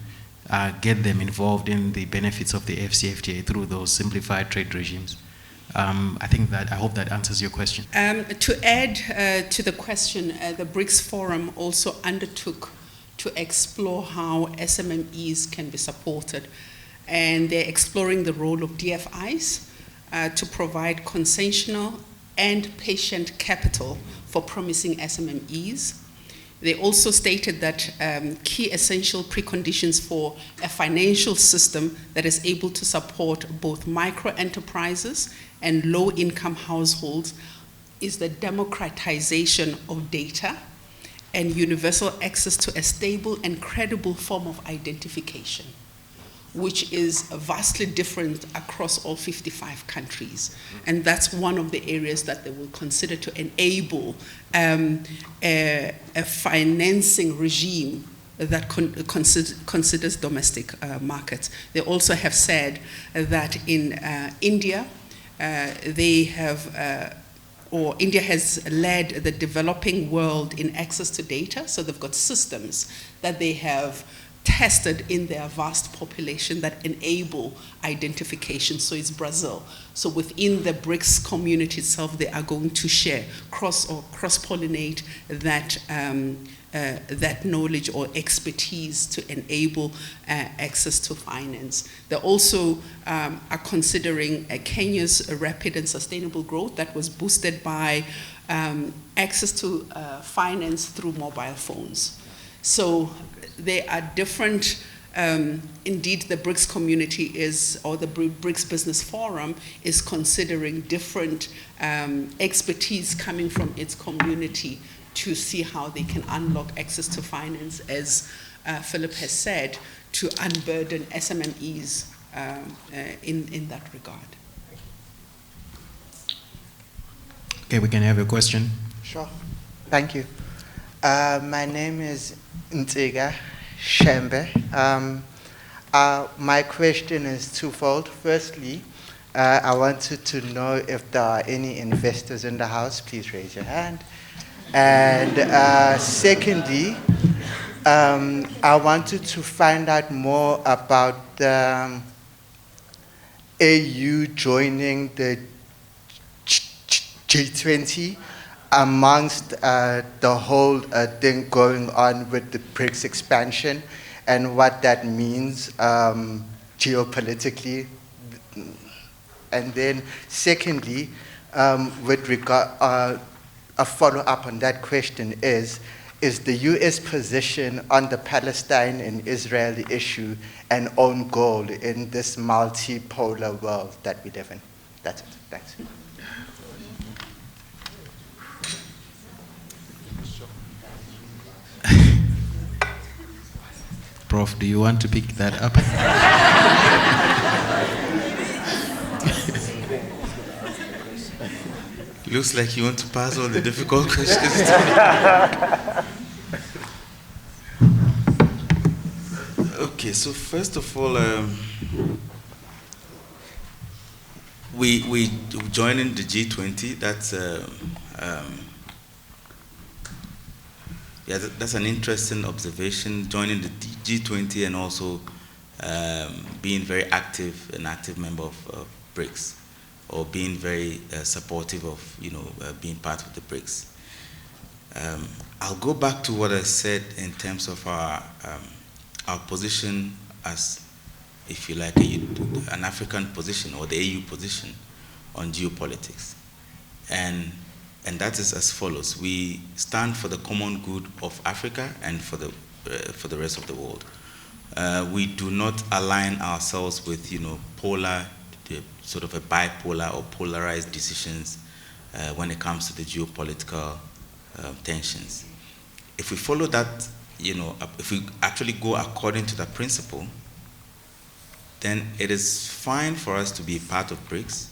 get them involved in the benefits of the AfCFTA through those simplified trade regimes. I hope that answers your question. To add to the question, the BRICS Forum also undertook to explore how SMMEs can be supported. And they're exploring the role of DFIs to provide concessional and patient capital for promising SMMEs. They also stated that key essential preconditions for a financial system that is able to support both micro enterprises and low-income households is the democratization of data and universal access to a stable and credible form of identification, which is vastly different across all 55 countries. And that's one of the areas that they will consider to enable a financing regime that considers domestic markets. They also have said that in India, India has led the developing world in access to data, so they've got systems that they have tested in their vast population that enable identification. So it's Brazil. So within the BRICS community itself, they are going to share, cross-pollinate that knowledge or expertise to enable access to finance. They also are considering Kenya's rapid and sustainable growth that was boosted by access to finance through mobile phones. So they are different. Indeed, the BRICS community or the BRICS Business Forum is considering different expertise coming from its community to see how they can unlock access to finance, as Philip has said, to unburden SMMEs in that regard. Okay, we can have a question. Sure. Thank you. My name is Ntiga Shembe. My question is twofold. Firstly, I wanted to know if there are any investors in the house. Please raise your hand. And secondly, I wanted to find out more about the AU joining the G20 amongst the whole thing going on with the BRICS expansion and what that means geopolitically. And then secondly, with regard, a follow-up on that question is the US position on the Palestine and Israeli issue an own goal in this multipolar world that we live in? That's it. Thanks. Prof, do you want to pick that up? Looks like you want to pass all the difficult questions. Okay, so first of all, we joining the G20. That's an interesting observation. Joining the G20 and also being very active, an active member of BRICS, or being very supportive of being part of the BRICS. I'll go back to what I said in terms of our position as, if you like, an African position or the AU position on geopolitics. And that is as follows. We stand for the common good of Africa and for the rest of the world. We do not align ourselves with, polar, sort of a bipolar or polarized decisions when it comes to the geopolitical tensions. If we follow that, if we actually go according to that principle, then it is fine for us to be a part of BRICS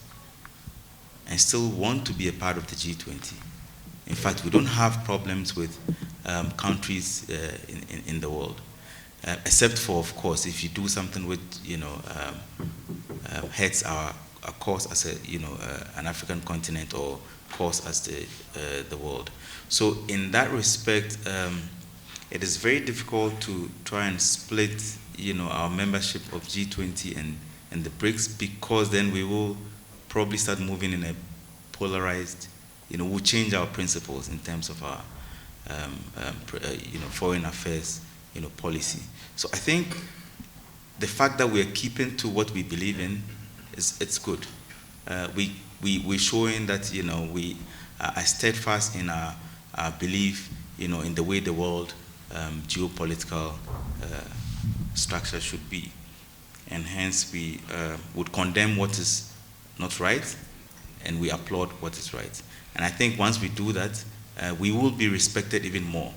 and still want to be a part of the G20. In fact, we don't have problems with countries in the world, except for, of course, if you do something with, hurts our cause as an African continent or cause as the world. So in that respect, it is very difficult to try and split, our membership of G20 and the BRICS, because then we will probably start moving in a polarized, we'll change our principles in terms of our, foreign affairs, policy. So I think the fact that we're keeping to what we believe in it's good. We're showing that, we are steadfast in our belief, in the way the world geopolitical structure should be. And hence we would condemn what is not right, and we applaud what is right. And I think once we do that, we will be respected even more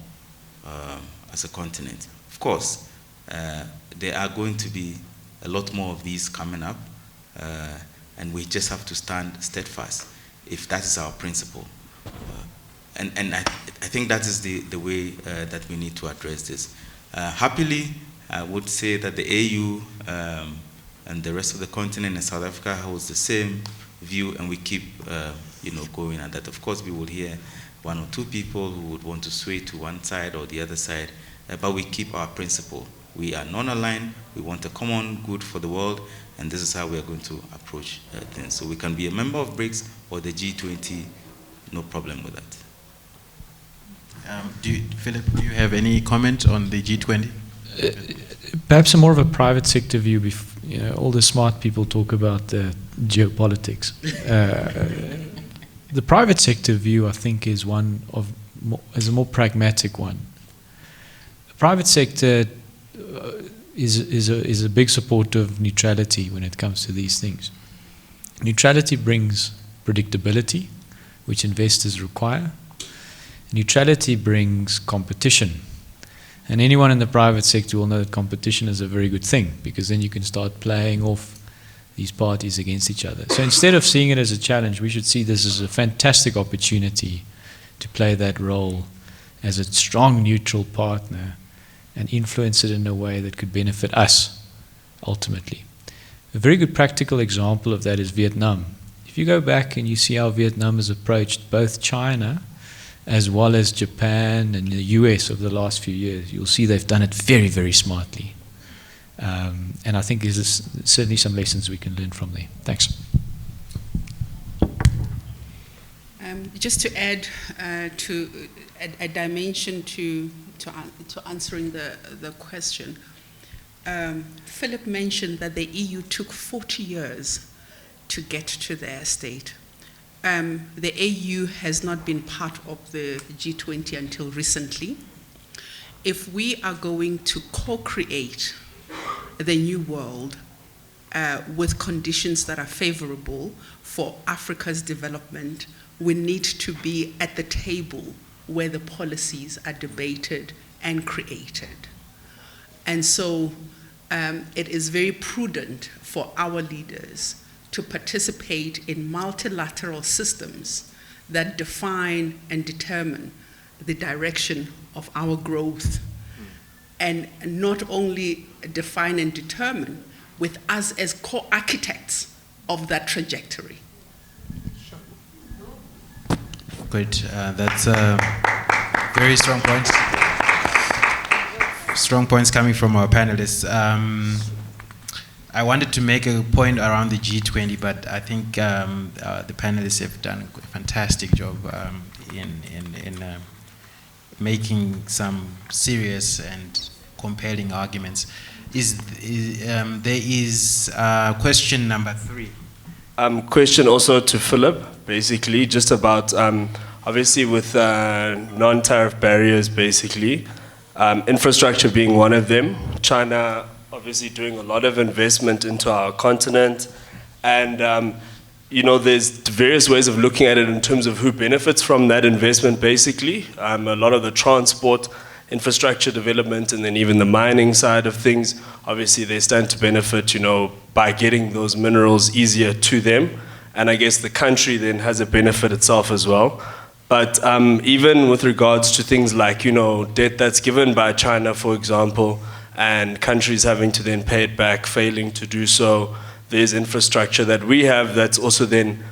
as a continent. Of course, there are going to be a lot more of these coming up, and we just have to stand steadfast if that is our principle. And I think that is the way that we need to address this. Happily, I would say that the AU and the rest of the continent and South Africa holds the same view, and we keep going at that. Of course, we will hear one or two people who would want to sway to one side or the other side, but we keep our principle. We are non-aligned, we want a common good for the world, and this is how we are going to approach things. So we can be a member of BRICS or the G20, no problem with that. Philip, do you have any comment on the G20? Perhaps a more of a private sector view. All the smart people talk about geopolitics. The private sector view, I think, is a more pragmatic one. The private sector is a big supporter of neutrality when it comes to these things. Neutrality brings predictability, which investors require. Neutrality brings competition. And anyone in the private sector will know that competition is a very good thing, because then you can start playing off these parties against each other. So instead of seeing it as a challenge, we should see this as a fantastic opportunity to play that role as a strong neutral partner and influence it in a way that could benefit us ultimately. A very good practical example of that is Vietnam. If you go back and you see how Vietnam has approached both China as well as Japan and the US over the last few years, you'll see they've done it very, very smartly. And I think there's certainly some lessons we can learn from there. Thanks. Just to add to a dimension to answering the question, Philip mentioned that the EU took 40 years to get to their state. The AU has not been part of the G20 until recently. If we are going to co-create the new world with conditions that are favorable for Africa's development, we need to be at the table where the policies are debated and created. And so it is very prudent for our leaders to participate in multilateral systems that define and determine the direction of our growth, and not only define and determine, with us as co-architects of that trajectory. Great, that's very strong points. Strong points coming from our panelists. I wanted to make a point around the G20, but I think the panelists have done a fantastic job in making some serious and compelling arguments. There is question number 3. Question also to Philip, basically, just about, obviously with non-tariff barriers, basically, infrastructure being one of them. China obviously doing a lot of investment into our continent, and you know, there's various ways of looking at it in terms of who benefits from that investment, basically. A lot of the transport infrastructure development, and then even the mining side of things, obviously they stand to benefit, you know, by getting those minerals easier to them, and I guess the country then has a benefit itself as well. But even with regards to things like, you know, debt that's given by China, for example, and countries having to then pay it back, failing to do so, there's infrastructure that we have that's also then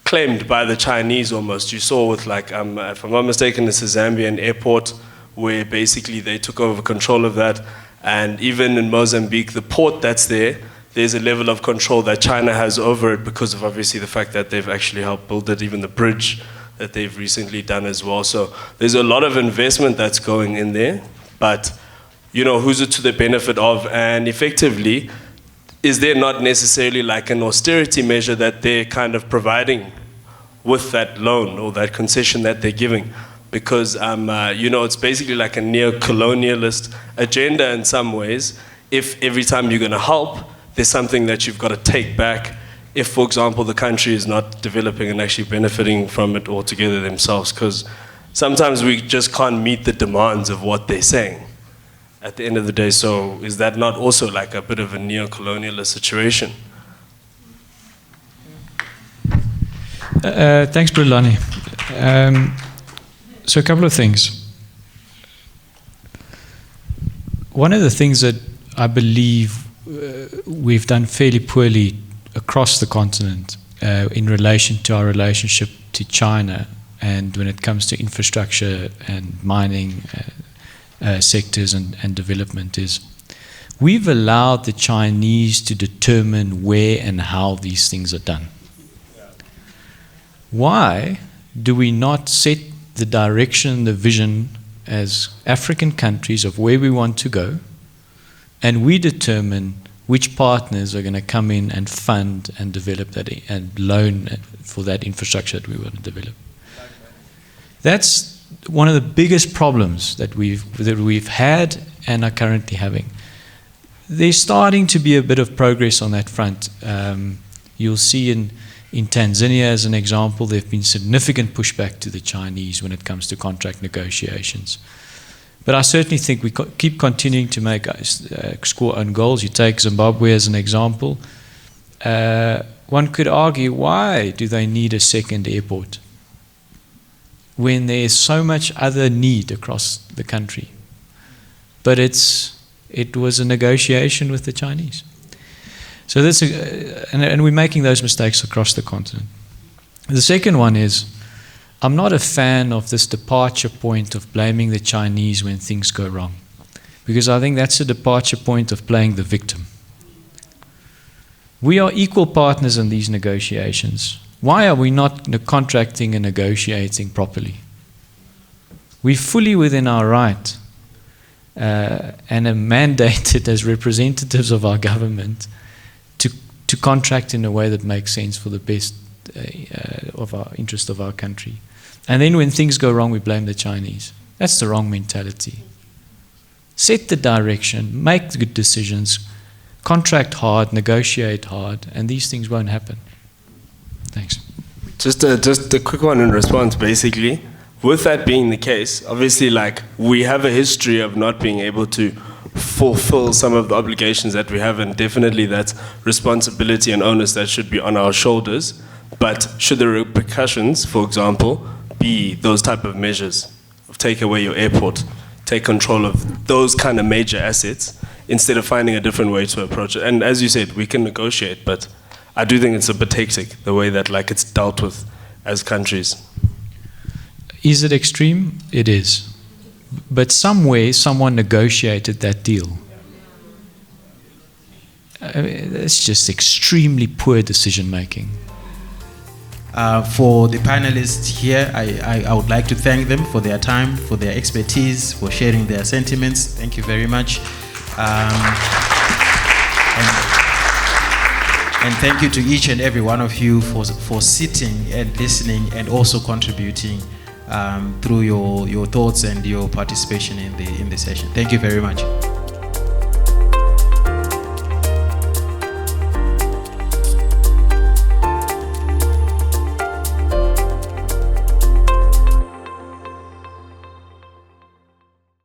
claimed by the Chinese almost. You saw with, like, if I'm not mistaken, it's a Zambian airport where basically they took over control of that. And even in Mozambique, the port that's there, there's a level of control that China has over it because of obviously the fact that they've actually helped build it, even the bridge that they've recently done as well. So there's a lot of investment that's going in there, but you know, who's it to the benefit of? And effectively, is there not necessarily like an austerity measure that they're kind of providing with that loan or that concession that they're giving? Because, you know, it's basically like a neo-colonialist agenda in some ways. If every time you're going to help, there's something that you've got to take back. If, for example, the country is not developing and actually benefiting from it altogether themselves, because sometimes we just can't meet the demands of what they're saying at the end of the day. So is that not also like a bit of a neo-colonialist situation? Thanks, Brulani. So a couple of things. One of the things that I believe we've done fairly poorly across the continent in relation to our relationship to China, and when it comes to infrastructure and mining sectors and development, is we've allowed the Chinese to determine where and how these things are done. Why do we not set the direction, the vision as African countries of where we want to go, and we determine which partners are going to come in and fund and develop that and loan for that infrastructure that we want to develop? That's one of the biggest problems that we've had and are currently having. There's starting to be a bit of progress on that front. You'll see in Tanzania, as an example, there have been significant pushback to the Chinese when it comes to contract negotiations. But I certainly think we keep continuing to make score own goals. You take Zimbabwe as an example. One could argue, why do they need a second airport? when there's so much other need across the country. But it was a negotiation with the Chinese. So that's and we're making those mistakes across the continent. The second one is, I'm not a fan of this departure point of blaming the Chinese when things go wrong, because I think that's a departure point of playing the victim. We are equal partners in these negotiations. Why are we not contracting and negotiating properly? We're fully within our right and are mandated as representatives of our government to contract in a way that makes sense for the best of our interest of our country. And then when things go wrong, we blame the Chinese. That's the wrong mentality. Set the direction, make good decisions, contract hard, negotiate hard, and these things won't happen. Thanks. Just a quick one in response, basically. With that being the case, obviously, like, we have a history of not being able to fulfill some of the obligations that we have, and definitely that's responsibility and onus that should be on our shoulders. But should the repercussions, for example, be those type of measures of take away your airport, take control of those kind of major assets, instead of finding a different way to approach it? And as you said, we can negotiate, but I do think it's a bit hectic, the way that, like, it's dealt with as countries. Is it extreme? It is. But somewhere, someone negotiated that deal. It's just extremely poor decision making. For the panelists here, I would like to thank them for their time, for their expertise, for sharing their sentiments. Thank you very much. And thank you to each and every one of you for sitting and listening and also contributing through your thoughts and your participation in the session. Thank you very much.